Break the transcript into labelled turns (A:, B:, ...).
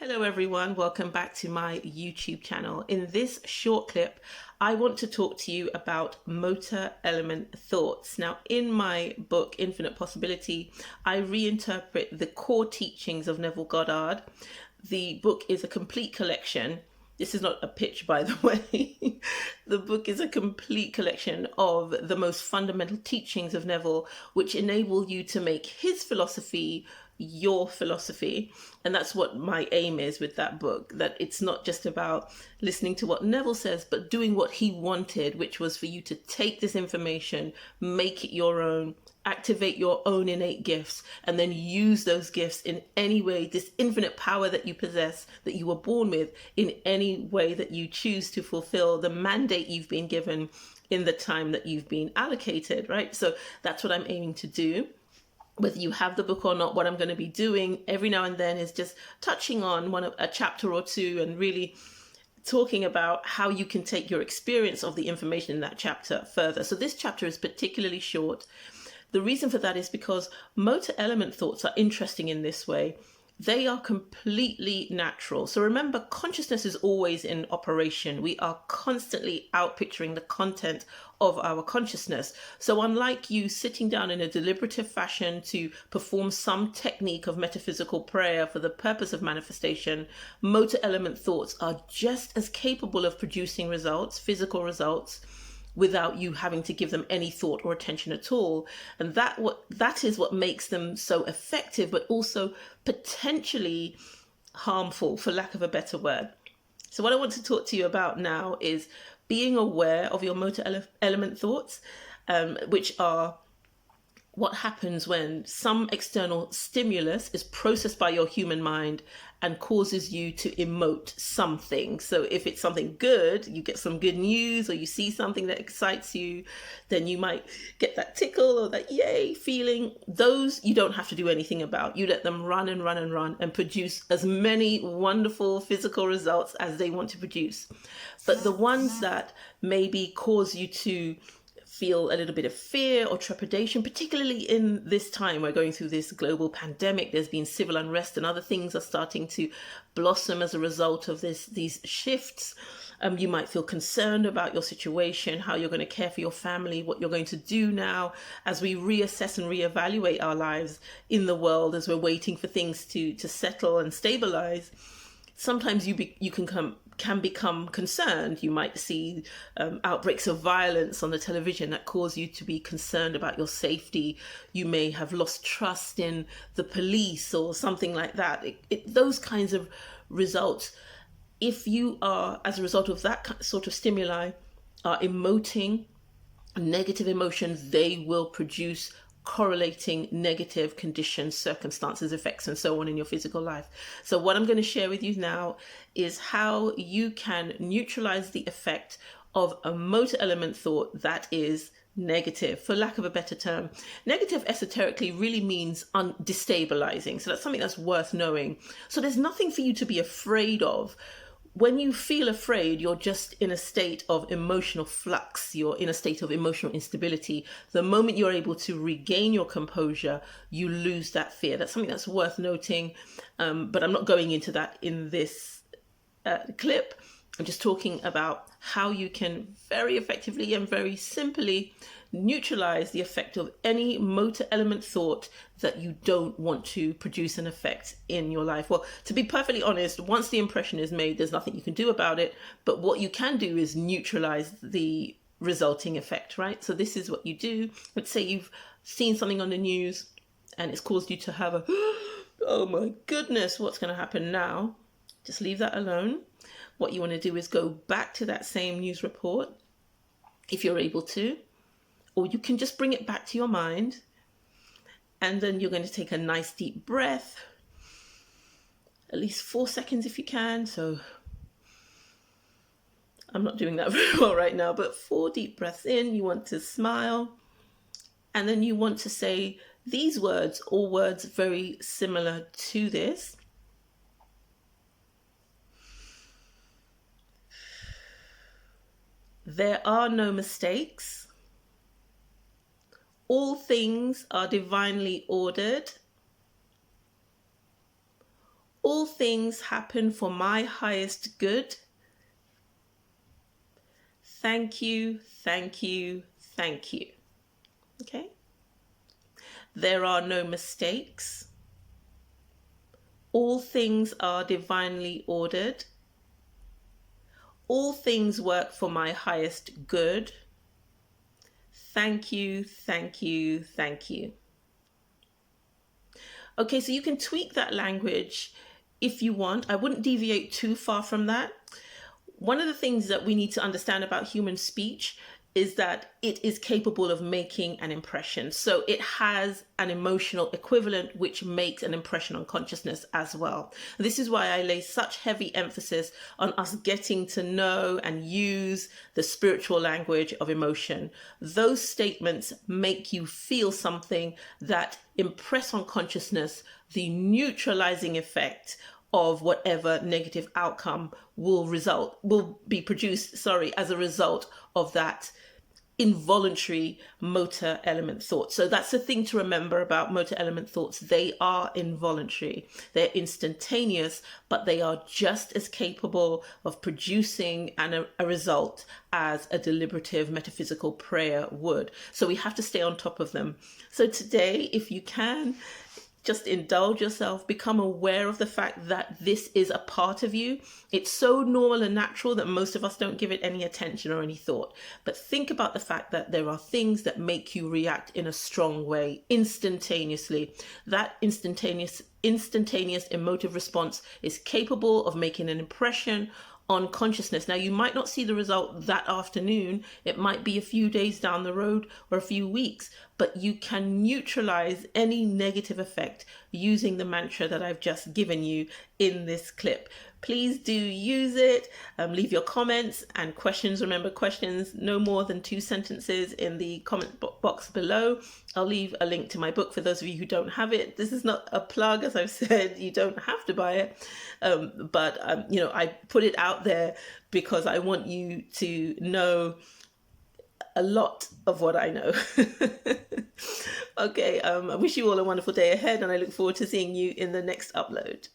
A: Hello everyone, welcome back to my YouTube channel. In this short clip, I want to talk to you about motor element thoughts. Now, in my book, Infinite Possibility, I reinterpret the core teachings of Neville Goddard. The book is a complete collection. This is not a pitch, by the way. The book is a complete collection of the most fundamental teachings of Neville, which enable you to make his philosophy your philosophy. And that's what my aim is with that book, that it's not just about listening to what Neville says, but doing what he wanted, which was for you to take this information, make it your own, activate your own innate gifts, and then use those gifts in any way, this infinite power that you possess, that you were born with, in any way that you choose to fulfill the mandate you've been given in the time that you've been allocated, right? So that's what I'm aiming to do. Whether you have the book or not, what I'm going to be doing every now and then is just touching on a chapter or two and really talking about how you can take your experience of the information in that chapter further. So this chapter is particularly short. The reason for that is because motor element thoughts are interesting in this way. They are completely natural. So remember, consciousness is always in operation. We are constantly outpicturing the content of our consciousness. So unlike you sitting down in a deliberative fashion to perform some technique of metaphysical prayer for the purpose of manifestation, motor element thoughts are just as capable of producing results, physical results, without you having to give them any thought or attention at all. And that is what makes them so effective, but also potentially harmful, for lack of a better word. So what I want to talk to you about now is being aware of your motor element thoughts, which are what happens when some external stimulus is processed by your human mind and causes you to emote something. So if it's something good, you get some good news, or you see something that excites you, then you might get that tickle or that yay feeling. Those you don't have to do anything about. You let them run and run and run and produce as many wonderful physical results as they want to produce. But the ones that maybe cause you to feel a little bit of fear or trepidation, particularly in this time we're going through this global pandemic. There's been civil unrest and other things are starting to blossom as a result of these shifts. You might feel concerned about your situation, how you're going to care for your family, what you're going to do now as we reassess and reevaluate our lives in the world as we're waiting for things to settle and stabilize. Sometimes you can become concerned. You might see outbreaks of violence on the television that cause you to be concerned about your safety. You may have lost trust in the police or something like that. Those kinds of results, if you are, as a result of that sort of stimuli, are emoting negative emotions, they will produce correlating negative conditions, circumstances, effects, and so on in your physical life. So what I'm going to share with you now is how you can neutralize the effect of a motor element thought that is negative, for lack of a better term. Negative esoterically really means destabilizing. So that's something that's worth knowing. So there's nothing for you to be afraid of. When you feel afraid, you're just in a state of emotional flux. You're in a state of emotional instability. The moment you're able to regain your composure, you lose that fear. That's something that's worth noting. But I'm not going into that in this clip. I'm just talking about how you can very effectively and very simply neutralize the effect of any motor element thought that you don't want to produce an effect in your life. Well, to be perfectly honest, once the impression is made, there's nothing you can do about it. But what you can do is neutralize the resulting effect, right? So this is what you do. Let's say you've seen something on the news and it's caused you to have a, oh my goodness, what's going to happen now? Just leave that alone. What you want to do is go back to that same news report, if you're able to, or you can just bring it back to your mind. And then you're going to take a nice deep breath, at least 4 seconds if you can. So I'm not doing that very well right now, but 4 deep breaths in. You want to smile. And then you want to say these words, or words very similar to this. There are no mistakes. All things are divinely ordered. All things happen for my highest good. Thank you, thank you, thank you. Okay? There are no mistakes. All things are divinely ordered. All things work for my highest good. Thank you, thank you, thank you. Okay, so you can tweak that language if you want. I wouldn't deviate too far from that. One of the things that we need to understand about human speech is that it is capable of making an impression. So it has an emotional equivalent which makes an impression on consciousness as well. This is why I lay such heavy emphasis on us getting to know and use the spiritual language of emotion. Those statements make you feel something that impress on consciousness the neutralizing effect of whatever negative outcome will be produced, as a result of that involuntary motor element thoughts. So that's the thing to remember about motor element thoughts. They are involuntary. They're instantaneous, but they are just as capable of producing a result as a deliberative metaphysical prayer would. So we have to stay on top of them. So today, if you can, just indulge yourself, become aware of the fact that this is a part of you. It's so normal and natural that most of us don't give it any attention or any thought. But think about the fact that there are things that make you react in a strong way, instantaneously. That instantaneous emotive response is capable of making an impression on consciousness. Now, you might not see the result that afternoon. It might be a few days down the road or a few weeks, but you can neutralize any negative effect using the mantra that I've just given you in this clip. Please do use it. Leave your comments and questions. Remember, questions no more than 2 sentences in the comment box below. I'll leave a link to my book for those of you who don't have it. This is not a plug, as I've said. You don't have to buy it, but I put it out there because I want you to know a lot of what I know. Okay, I wish you all a wonderful day ahead, and I look forward to seeing you in the next upload.